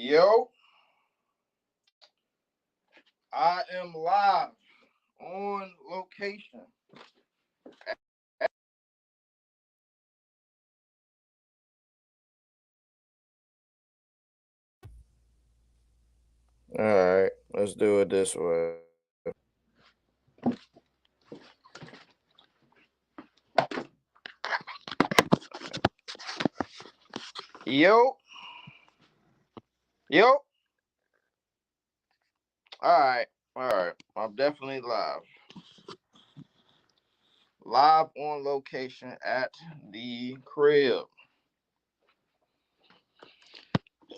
Yo, I am live on location. All right, let's do it this way. Yo, yo. All right. I'm definitely live. Live on location at the crib.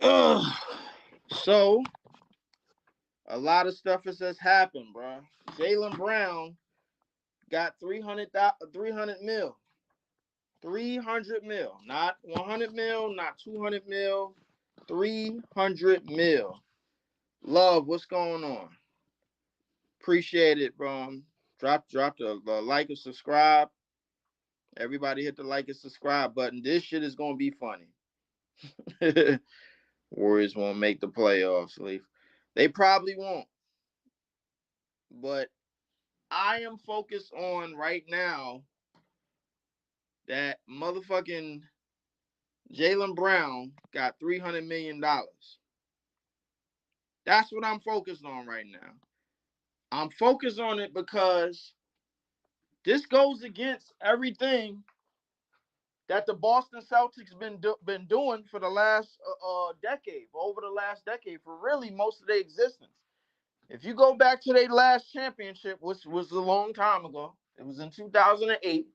Ugh. So, a lot of stuff has just happened, bro. Jaylen Brown got 300 mil. 300 mil. Not 100 mil, not 200 mil. 300 mil. Love, what's going on? Appreciate it, bro. Drop the like and subscribe. Everybody hit the like and subscribe button. This shit is gonna be funny. Warriors won't make the playoffs, Leaf. They probably won't. But I am focused on right now that motherfucking Jaylen Brown got $300 million. That's what I'm focused on right now. I'm focused on it because this goes against everything that the Boston Celtics been doing for the last decade, over the last decade, for really most of their existence. If you go back to their last championship, which was a long time ago, it was in 2008.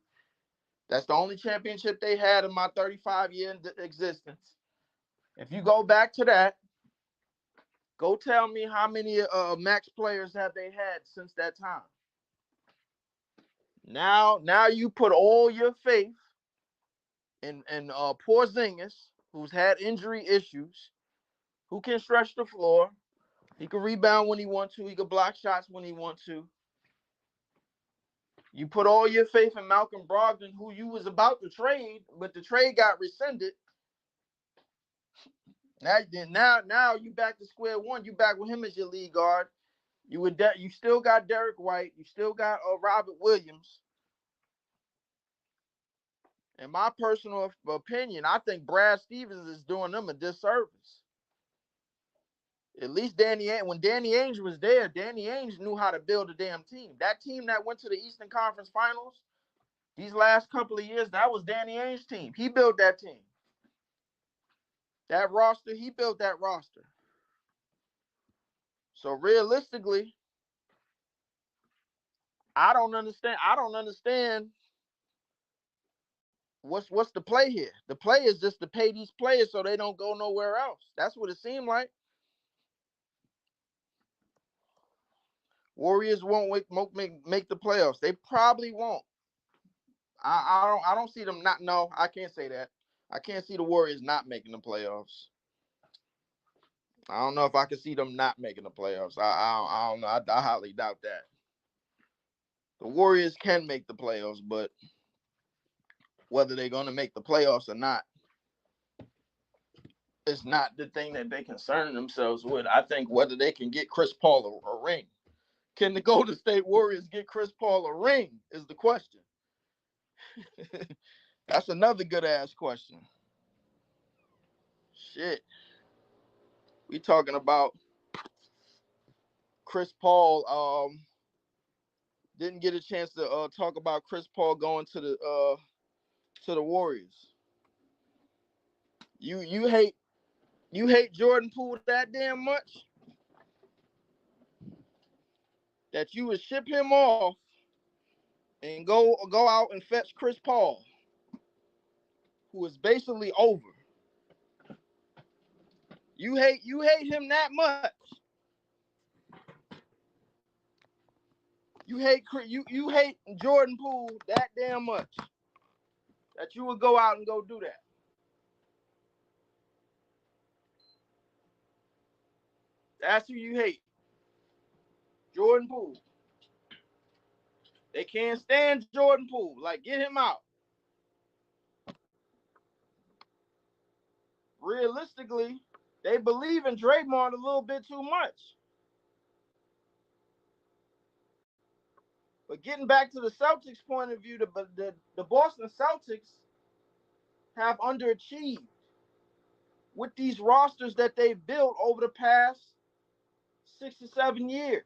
That's the only championship they had in my 35-year existence. If you go back to that, go tell me how many max players have they had since that time. Now you put all your faith in Porzingis, who's had injury issues, who can stretch the floor. He can rebound when he wants to. He can block shots when he wants to. You put all your faith in Malcolm Brogdon, who you was about to trade, but the trade got rescinded. Now you back to square one. You back with him as your lead guard. You still got Derek White. You still got Robert Williams. In my personal opinion, I think Brad Stevens is doing them a disservice. At least when Danny Ainge was there, Danny Ainge knew how to build a damn team. That team that went to the Eastern Conference Finals these last couple of years, that was Danny Ainge's team. He built that team. That roster, he built that roster. So realistically, I don't understand what's the play here. The play is just to pay these players so they don't go nowhere else. That's what it seemed like. Warriors won't make the playoffs. They probably won't. I don't see them not. No, I can't say that. I can't see the Warriors not making the playoffs. I don't know if I can see them not making the playoffs. I don't know. I highly doubt that. The Warriors can make the playoffs, but whether they're going to make the playoffs or not, it's not the thing that they concern themselves with. I think whether they can get Chris Paul a ring. Can the Golden State Warriors get Chris Paul a ring is the question. That's another good-ass question. Shit. We talking about Chris Paul. Didn't get a chance to talk about Chris Paul going to the Warriors. You hate Jordan Poole that damn much that you would ship him off and go out and fetch Chris Paul, who is basically over. You hate him that much. You hate Jordan Poole that damn much that you would go out and go do that. That's who you hate. Jordan Poole. They can't stand Jordan Poole. Like, get him out. Realistically, They believe in Draymond a little bit too much. But getting back to the Celtics' point of view, the Boston Celtics have underachieved with these rosters that they've built over the past 6 or 7 years.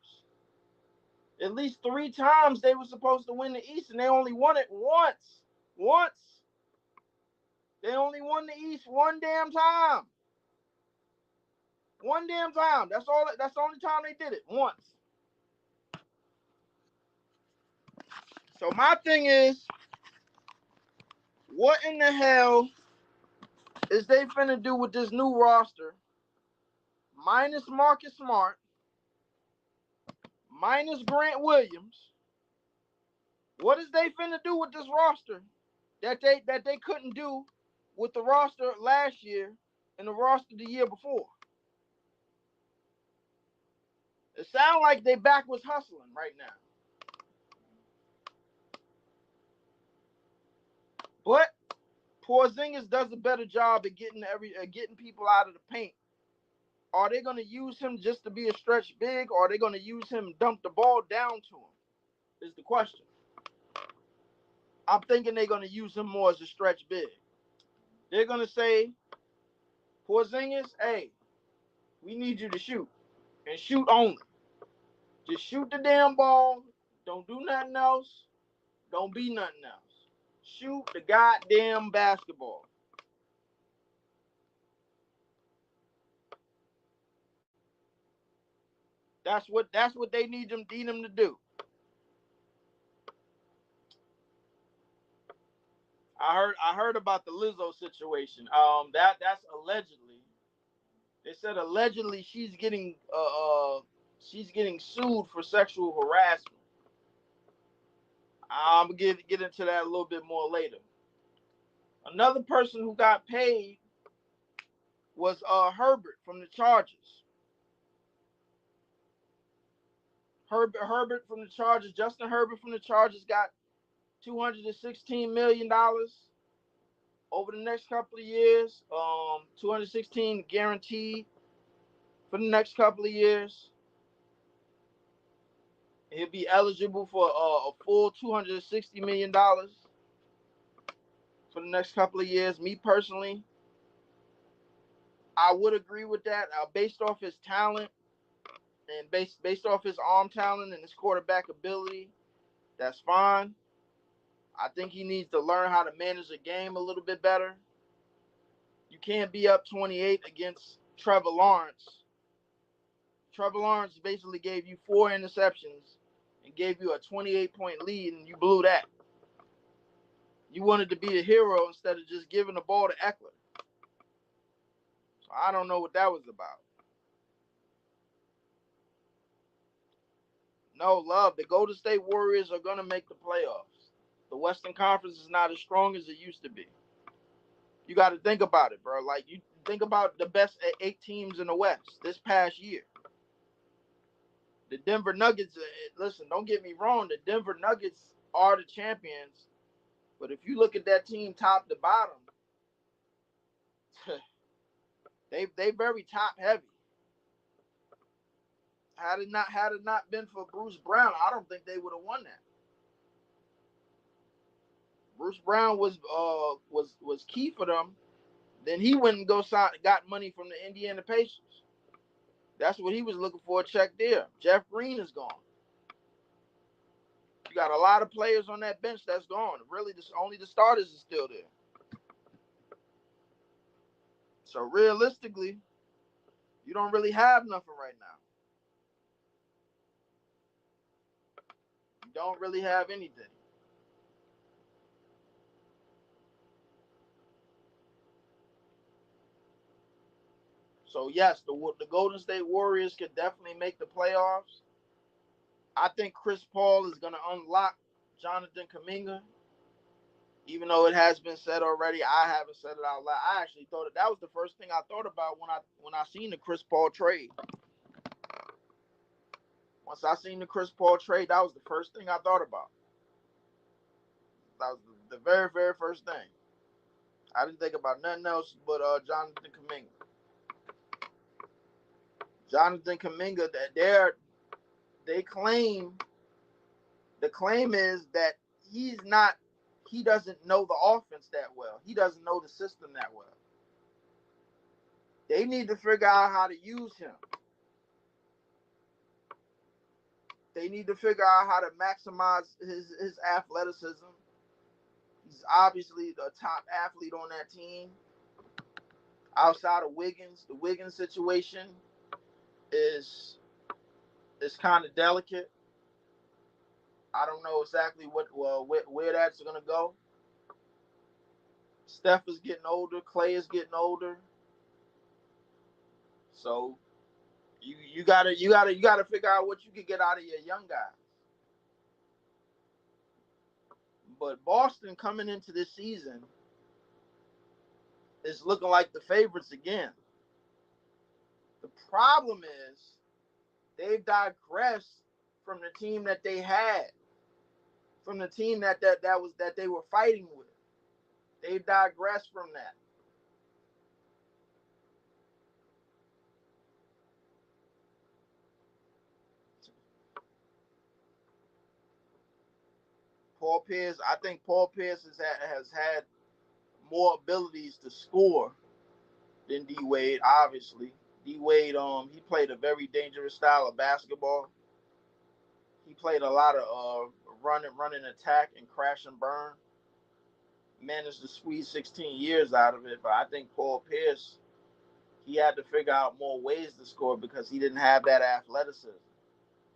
At least 3 times they were supposed to win the East, and they only won it once. Once. They only won the East one damn time. One damn time. That's all. That's the only time they did it. Once. So my thing is, what in the hell is they finna do with this new roster? Minus Marcus Smart, minus Grant Williams. What is they finna do with this roster that they couldn't do with the roster last year and the roster the year before? It sounds like they back was hustling right now. But Porzingis does a better job at getting people out of the paint. Are they going to use him just to be a stretch big, or are they going to use him and dump the ball down to him? Is the question. I'm thinking they're going to use him more as a stretch big. They're going to say, Porzingis, hey, we need you to shoot. And shoot only. Just shoot the damn ball. Don't do nothing else. Don't be nothing else. Shoot the goddamn basketball. That's what they need them to do. I heard about the Lizzo situation. That's allegedly. They said allegedly she's getting sued for sexual harassment. I'm gonna get into that a little bit more later. Another person who got paid was Herbert from the Chargers. Herbert from the Chargers. Justin Herbert from the Chargers got $216 million over the next couple of years. 216 guaranteed for the next couple of years. He'll be eligible for a full $260 million for the next couple of years. Me personally, I would agree with that. Based off his talent and based off his arm talent and his quarterback ability, that's fine. I think he needs to learn how to manage the game a little bit better. You can't be up 28 against Trevor Lawrence. Trevor Lawrence basically gave you 4 interceptions and gave you a 28-point lead, and you blew that. You wanted to be a hero instead of just giving the ball to Eckler. So I don't know what that was about. No, love. The Golden State Warriors are going to make the playoffs. The Western Conference is not as strong as it used to be. You got to think about it, bro. Like, you think about the best 8 teams in the West this past year. The Denver Nuggets, listen, don't get me wrong. The Denver Nuggets are the champions. But if you look at that team top to bottom, they very top heavy. Had it not been for Bruce Brown, I don't think they would have won that. Bruce Brown was key for them. Then he went and got money from the Indiana Pacers. That's what he was looking for, a check there. Jeff Green is gone. You got a lot of players on that bench that's gone. Really, only the starters is still there. So realistically, you don't really have nothing right now. You don't really have anything. So yes, the Golden State Warriors could definitely make the playoffs. I think Chris Paul is going to unlock Jonathan Kuminga. Even though it has been said already, I haven't said it out loud. I actually thought that was the first thing I thought about when I seen the Chris Paul trade. Once I seen the Chris Paul trade, that was the first thing I thought about. That was the very, very first thing. I didn't think about nothing else but Jonathan Kuminga. Jonathan Kuminga, that they claim, the claim is that he doesn't know the offense that well. He doesn't know the system that well. They need to figure out how to use him. They need to figure out how to maximize his athleticism. He's obviously the top athlete on that team. Outside of Wiggins, the Wiggins situation is kind of delicate. I don't know exactly where that's going to go. Steph is getting older. Clay is getting older. So you gotta figure out what you can get out of your young guys. But Boston coming into this season is looking like the favorites again. The problem is they've digressed from the team that they had, from the team that they were fighting with. They've digressed from that. I think Paul Pierce has had more abilities to score than D Wade. Obviously, D Wade he played a very dangerous style of basketball. He played a lot of run and attack and crash and burn. Managed to squeeze 16 years out of it, but I think Paul Pierce, he had to figure out more ways to score because he didn't have that athleticism.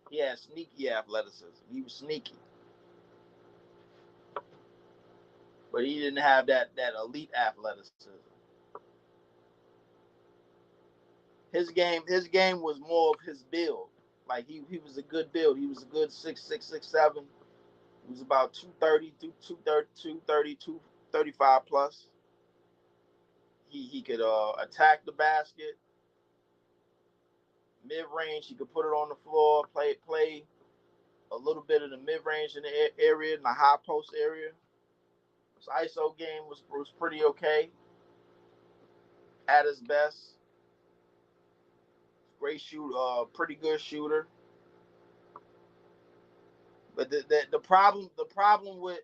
He had sneaky athleticism. He was sneaky. But he didn't have that elite athleticism. His game was more of his build. Like he was a good build. He was a good 6'6", 6'7". He was about 230, 235 plus. He could attack the basket, mid range. He could put it on the floor, play a little bit of the mid range in the area, in the high post area. His ISO game was pretty okay. At his best, great pretty good shooter. But the problem with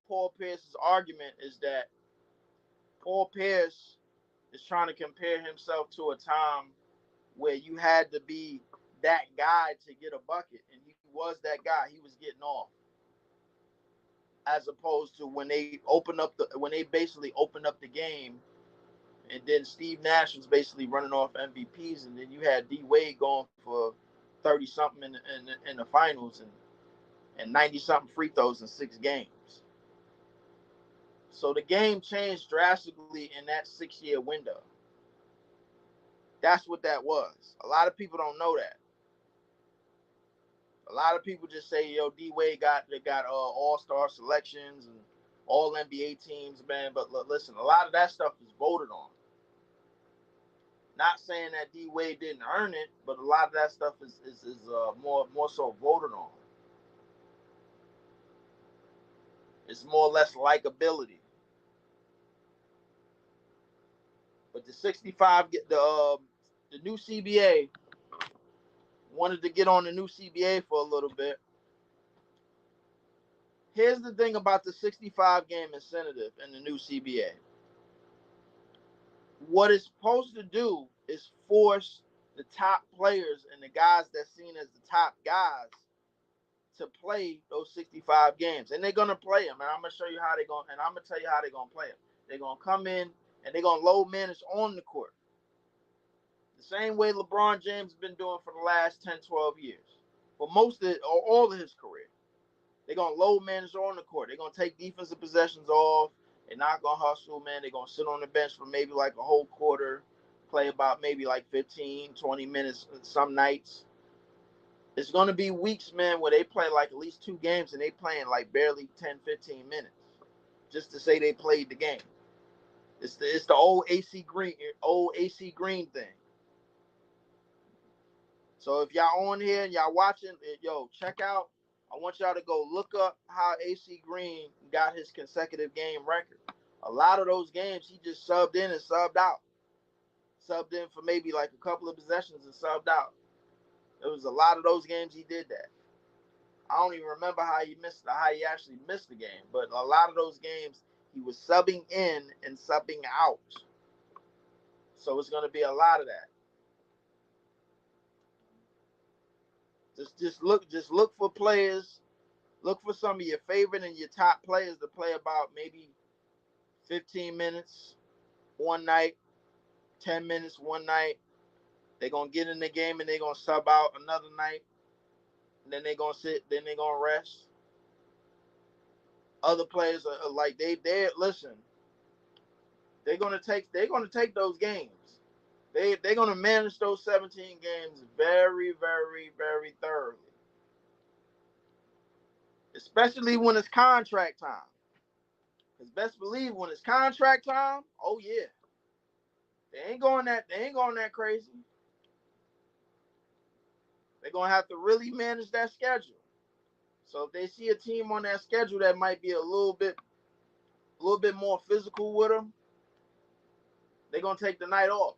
Paul Pierce's argument is that Paul Pierce is trying to compare himself to a time where you had to be that guy to get a bucket, and he was that guy. He was getting off, as opposed to when they basically opened up the game, and then Steve Nash was basically running off MVPs, and then you had D Wade going for 30 something in the finals and 90 something free throws in 6 games. So the game changed drastically in that 6-year window. That's what that was. A lot of people don't know that. A lot of people just say, yo, D Wade got all-star selections and all NBA teams, man. But listen, a lot of that stuff is voted on. Not saying that D Wade didn't earn it, but a lot of that stuff is more so voted on. It's more or less likability. But the 65, the new CBA, wanted to get on the new CBA for a little bit. Here's the thing about the 65 game incentive in the new CBA. What it's supposed to do is force the top players and the guys that's seen as the top guys to play those 65 games. And they're going to play them. And I'm going to show you how they're going, and I'm going to tell you how they're going to play them. They're going to come in and they're going to load manage on the court. The same way LeBron James has been doing for the last 10, 12 years. For all of his career. They're going to load manage on the court. They're going to take defensive possessions off. They're not going to hustle, man. They're going to sit on the bench for maybe like a whole quarter, play about maybe like 15, 20 minutes some nights. It's going to be weeks, man, where they play like at least 2 games and they playing like barely 10, 15 minutes just to say they played the game. It's the old AC Green thing. So if y'all on here and y'all watching, yo, check out. I want y'all to go look up how AC Green got his consecutive game record. A lot of those games, he just subbed in and subbed out. subbed in for maybe like a couple of possessions and subbed out. There was a lot of those games he did that. I don't even remember how he actually missed the game, but a lot of those games he was subbing in and subbing out. So it's going to be a lot of that. Just look for players. Look for some of your favorite and your top players to play about maybe 15 minutes one night, 10 minutes one night. They're going to get in the game and they're going to sub out another night. And then they're going to sit, then they're going to rest. Other players are like they listen. They're going to take those games. They're going to manage those 17 games very, very, very thoroughly. Especially when it's contract time. Because best believe when it's contract time, oh yeah. They ain't going that crazy. They're going to have to really manage that schedule. So if they see a team on that schedule that might be a little bit more physical with them, they're going to take the night off.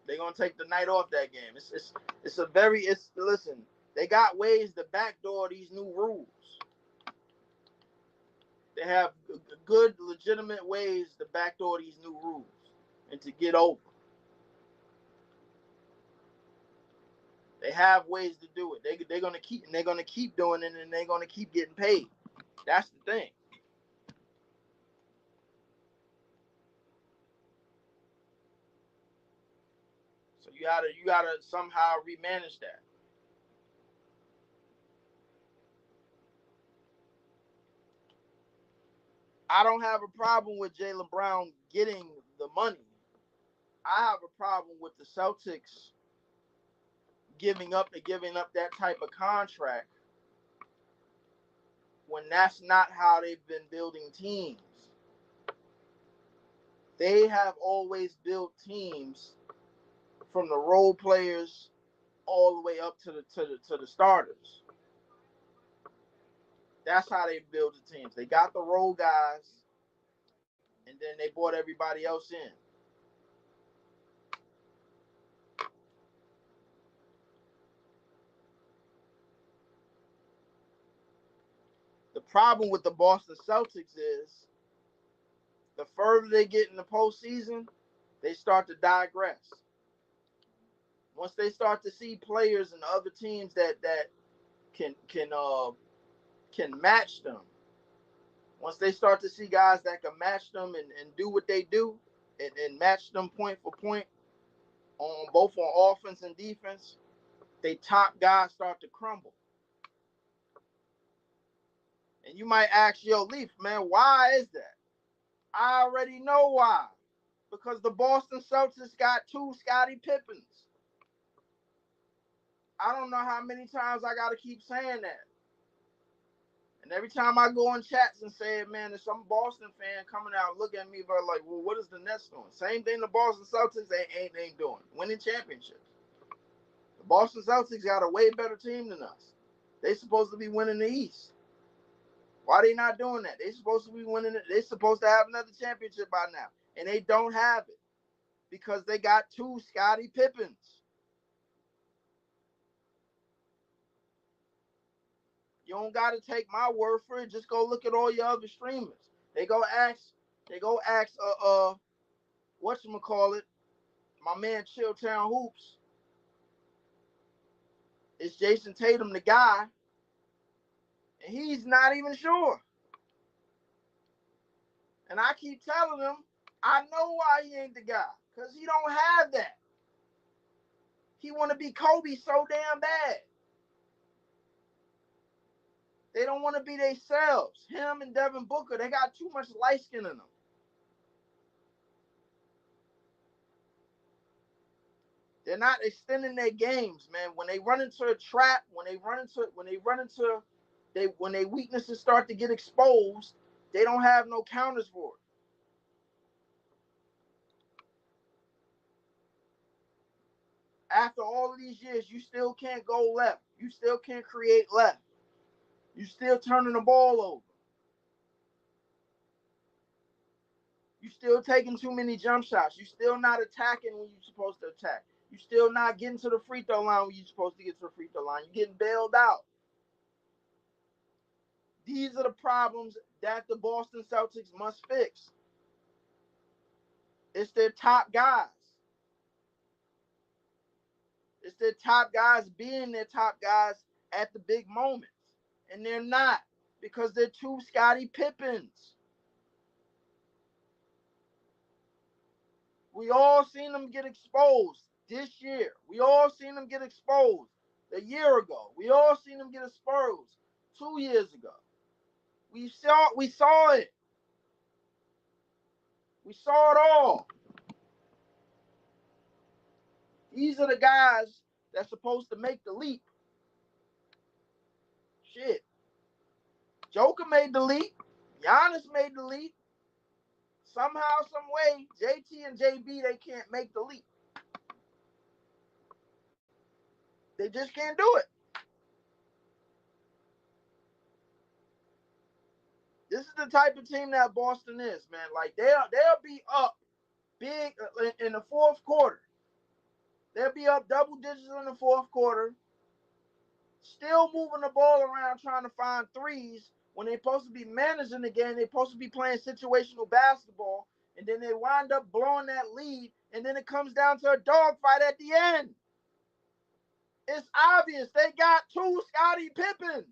They're going to take the night off that game. Listen, they got ways to backdoor these new rules. They have good, legitimate ways to backdoor these new rules and to get over. They have ways to do it. They're gonna keep doing it, and they're gonna keep getting paid. That's the thing. So you gotta somehow remanage that. I don't have a problem with Jaylen Brown getting the money. I have a problem with the Celtics giving up that type of contract when that's not how they've been building teams. They have always built teams from the role players all the way up to the starters. That's how they build the teams. They got the role guys, and then they brought everybody else in. The problem with the Boston Celtics is the further they get in the postseason, they start to digress. Once they start to see players and other teams that can match them, once they start to see guys that can match them and do what they do and match them point for point on both on offense and defense, they top guys start to crumble. And you might ask, yo, Leaf, man, why is that? I already know why. Because the Boston Celtics got two Scottie Pippens. I don't know how many times I got to keep saying that. And every time I go in chats and say it, man, there's some Boston fan coming out looking at me like, well, what is the Nets doing? Same thing the Boston Celtics ain't doing. Winning championships. The Boston Celtics got a way better team than us. They supposed to be winning the East. Why they not doing that? They supposed to be winning it. They supposed to have another championship by now. And they don't have it. Because they got two Scottie Pippens. You don't got to take my word for it. Just go look at all your other streamers. They go ask whatchamacallit, my man Chilltown Hoops. Is Jason Tatum the guy? And he's not even sure. And I keep telling him, I know why he ain't the guy. Because he don't have that. He want to be Kobe so damn bad. They don't want to be themselves. Him and Devin Booker, they got too much light skin in them. They're not extending their games, man. When they run into a trap, when their weaknesses start to get exposed, they don't have no counters for it. After all of these years, you still can't go left. You still can't create left. You still turning the ball over. You still taking too many jump shots. You still not attacking when you're supposed to attack. You still not getting to the free throw line when you're supposed to get to the free throw line. You're getting bailed out. These are the problems that the Boston Celtics must fix. It's their top guys. It's their top guys being their top guys at the big moments. And they're not, because they're too Scottie Pippins. We all seen them get exposed this year. We all seen them get exposed a year ago. We all seen them get exposed 2 years ago. We saw it. We saw it all. These are the guys that's supposed to make the leap. Shit. Joker made the leap. Giannis made the leap. Somehow, some way, JT and JB, they can't make the leap. They just can't do it. This is the type of team that Boston is, man. Like, they'll be up big in the fourth quarter. They'll be up double digits in the fourth quarter, still moving the ball around trying to find threes when they're supposed to be managing the game. They're supposed to be playing situational basketball, and then they wind up blowing that lead, and then it comes down to a dogfight at the end. It's obvious they got two Scottie Pippins.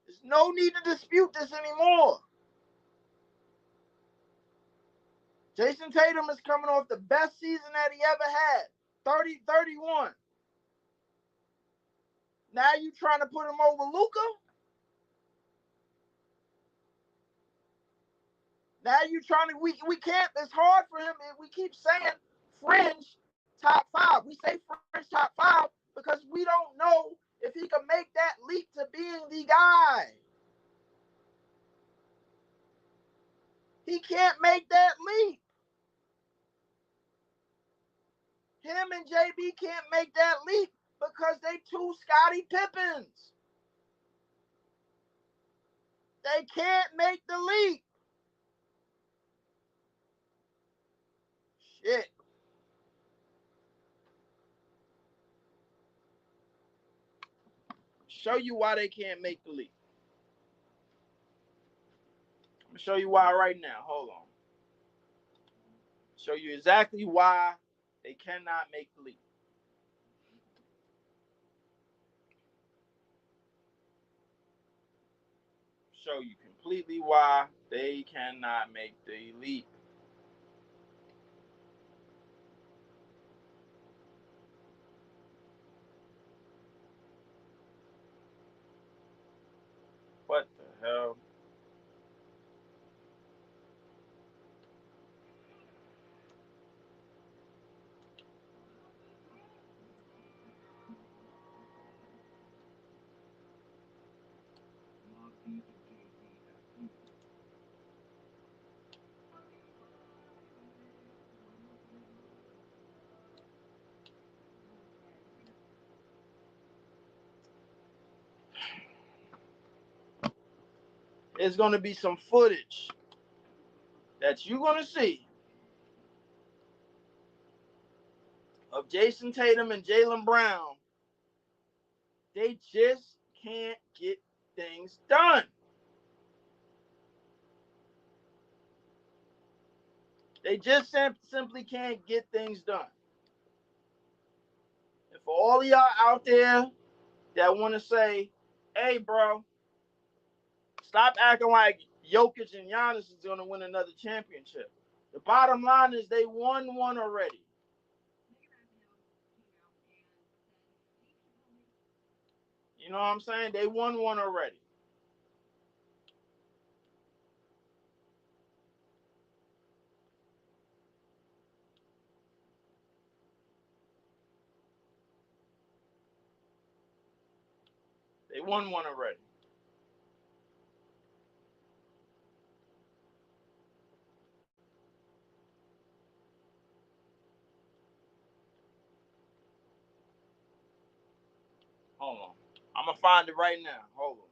There's no need to dispute this anymore. Jason Tatum is coming off the best season that he ever had, 30-31. Now you trying to put him over Luka? Now you trying to, we can't, it's hard for him. We keep saying fringe top five. We say fringe top five because we don't know if he can make that leap to being the guy. He can't make that leap. Him and JB can't make that leap because they two Scottie Pippins. They can't make the leap. Shit. Show you why they can't make the leap. I'm going to show you why right now. Hold on. Show you exactly why they cannot make the leap. Show you completely why they cannot make the leap. What the hell? There's going to be some footage that you're going to see of Jason Tatum and Jaylen Brown. They just can't get things done. They just simply can't get things done. And for all of y'all out there that want to say, hey, bro, stop acting like Jokic and Giannis is going to win another championship. The bottom line is they won one already. You know what I'm saying? They won one already. They won one already. Hold on. I'm gonna find it right now. Hold on.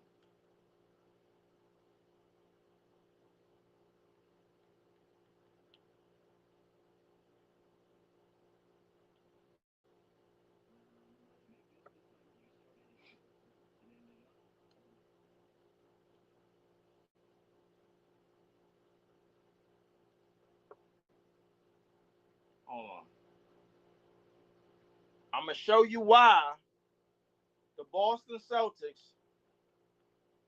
Hold on. I'm gonna show you why the Boston Celtics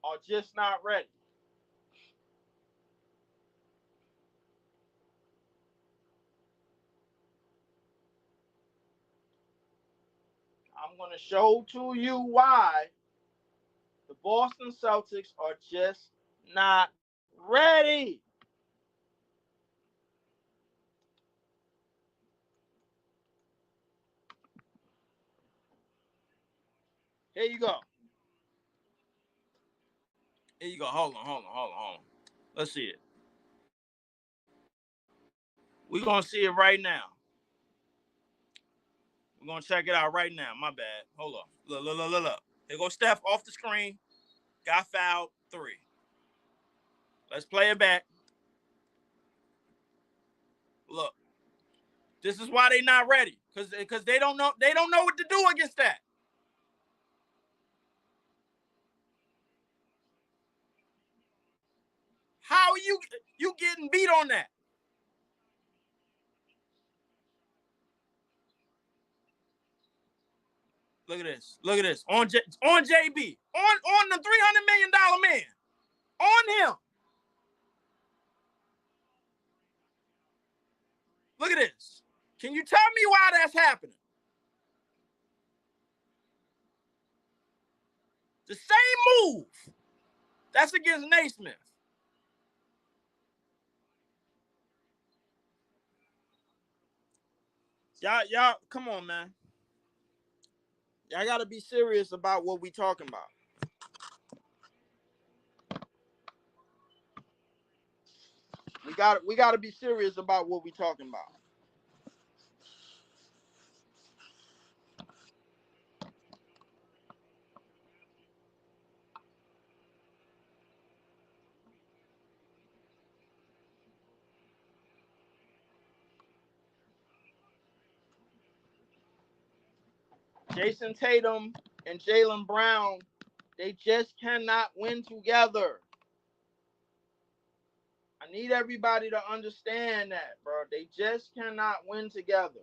are just not ready. I'm gonna show to you why the Boston Celtics are just not ready. Here you go. Here you go. Hold on. Let's see it. We're gonna see it right now. We're gonna check it out right now. My bad. Hold on. Look. Here goes Steph off the screen. Got fouled. 3. Let's play it back. Look. This is why they not ready. Because they don't know what to do against that. How are you getting beat on that? Look at this. On JB. On the $300 million man. On him. Look at this. Can you tell me why that's happening? The same move. That's against Naismith. Y'all, come on, man. Y'all gotta be serious about what we talking about. We gotta be serious about what we talking about. Jason Tatum and Jaylen Brown, they just cannot win together. I need everybody to understand that, bro. They just cannot win together.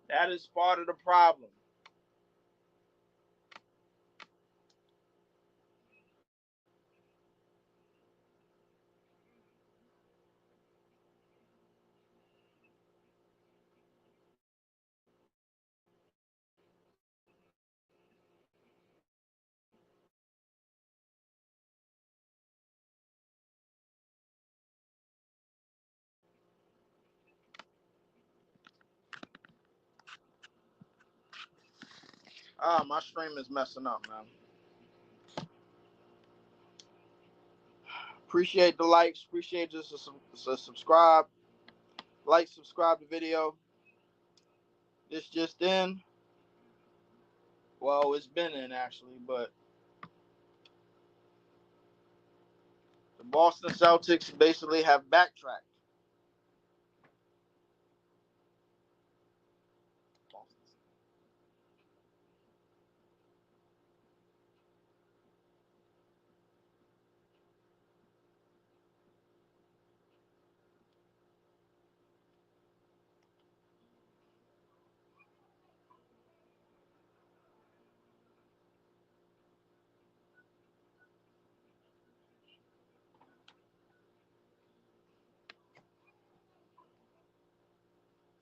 That is part of the problem. My stream is messing up, man. Appreciate the likes. Appreciate just a subscribe. Like, subscribe the video. This just in. Well, it's been in actually, but the Boston Celtics basically have backtracked.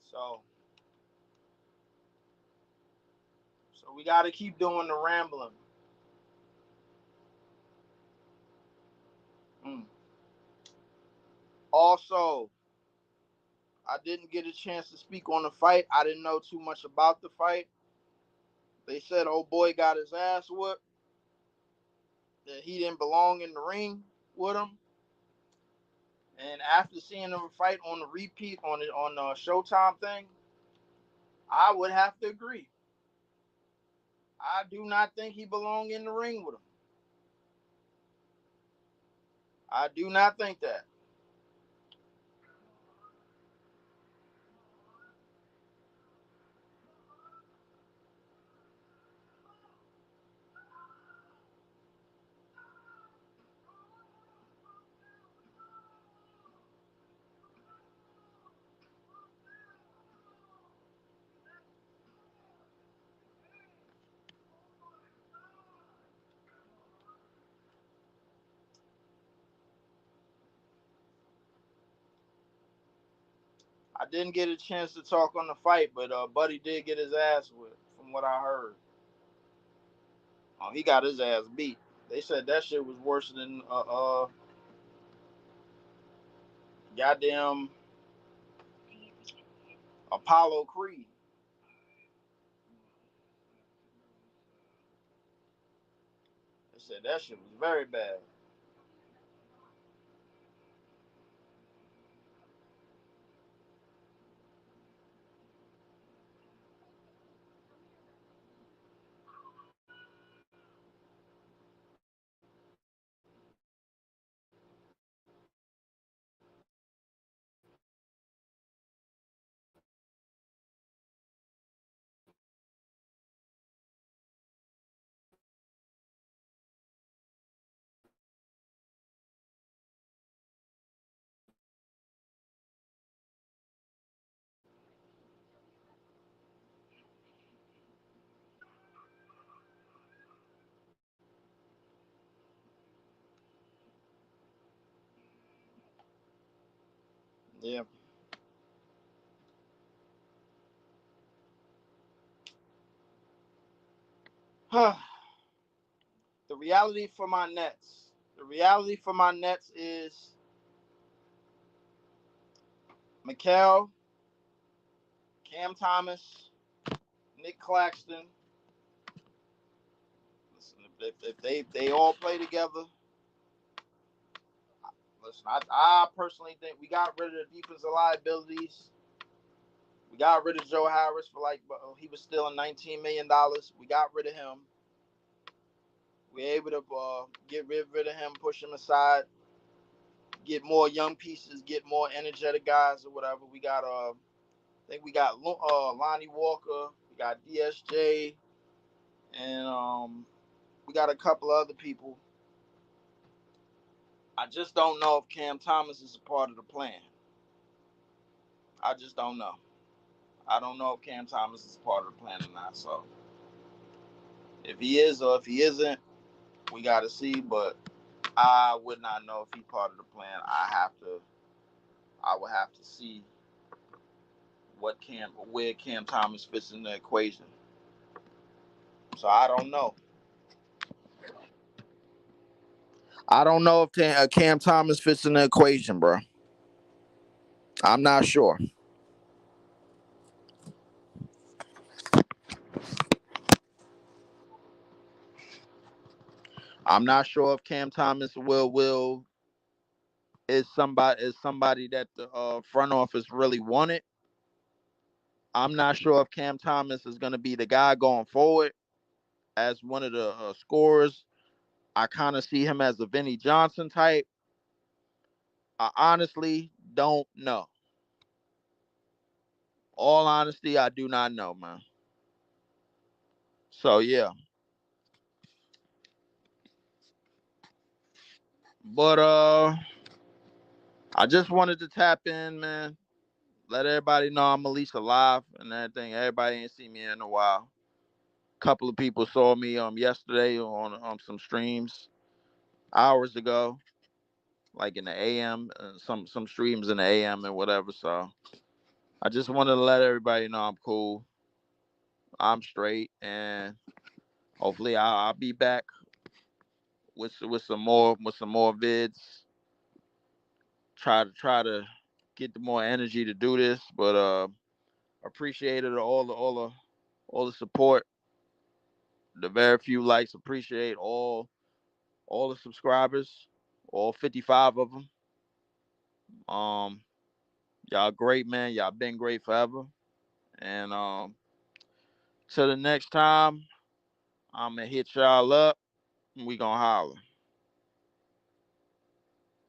So we got to keep doing the rambling. Mm. Also, I didn't get a chance to speak on the fight. I didn't know too much about the fight. They said old boy got his ass whooped, that he didn't belong in the ring with him. And after seeing him fight on the repeat on the Showtime thing, I would have to agree. I do not think he belonged in the ring with him. I do not think that. I didn't get a chance to talk on the fight, but Buddy did get his ass whipped, from what I heard. Oh, he got his ass beat. They said that shit was worse than goddamn Apollo Creed. They said that shit was very bad. Yeah. The reality for my Nets. The reality for my Nets is Mikal, Cam Thomas, Nick Claxton. Listen, if they all play together, listen, I personally think we got rid of the defensive liabilities. We got rid of Joe Harris for he was still $19 million. We got rid of him. We're able to get rid of him, push him aside, get more young pieces, get more energetic guys or whatever. We got I think we got Lonnie Walker, we got DSJ, and we got a couple of other people. I just don't know if Cam Thomas is a part of the plan. I just don't know. I don't know if Cam Thomas is a part of the plan or not. So if he is or if he isn't, we got to see. But I would not know if he's part of the plan. I would have to see where Cam Thomas fits in the equation. So I don't know. I don't know if Cam Thomas fits in the equation, bro. I'm not sure. I'm not sure if Cam Thomas will is somebody that the front office really wanted. I'm not sure if Cam Thomas is going to be the guy going forward as one of the scorers. I kind of see him as a Vinny Johnson type. I honestly don't know. All honesty, I do not know, man. So yeah, but I just wanted to tap in, man. Let everybody know I'm at least alive and everything. Everybody ain't seen me in a while. Couple of people saw me yesterday on some streams hours ago, like in the AM, some streams in the AM and whatever. So I just wanted to let everybody know I'm cool. I'm straight, and hopefully I'll be back with some more vids. Try to get the more energy to do this, but appreciated all the support, the very few likes. Appreciate all the subscribers, all 55 of them. Um, y'all great, man. Y'all been great forever. And till the next time, I'm gonna hit y'all up. And we gonna holler.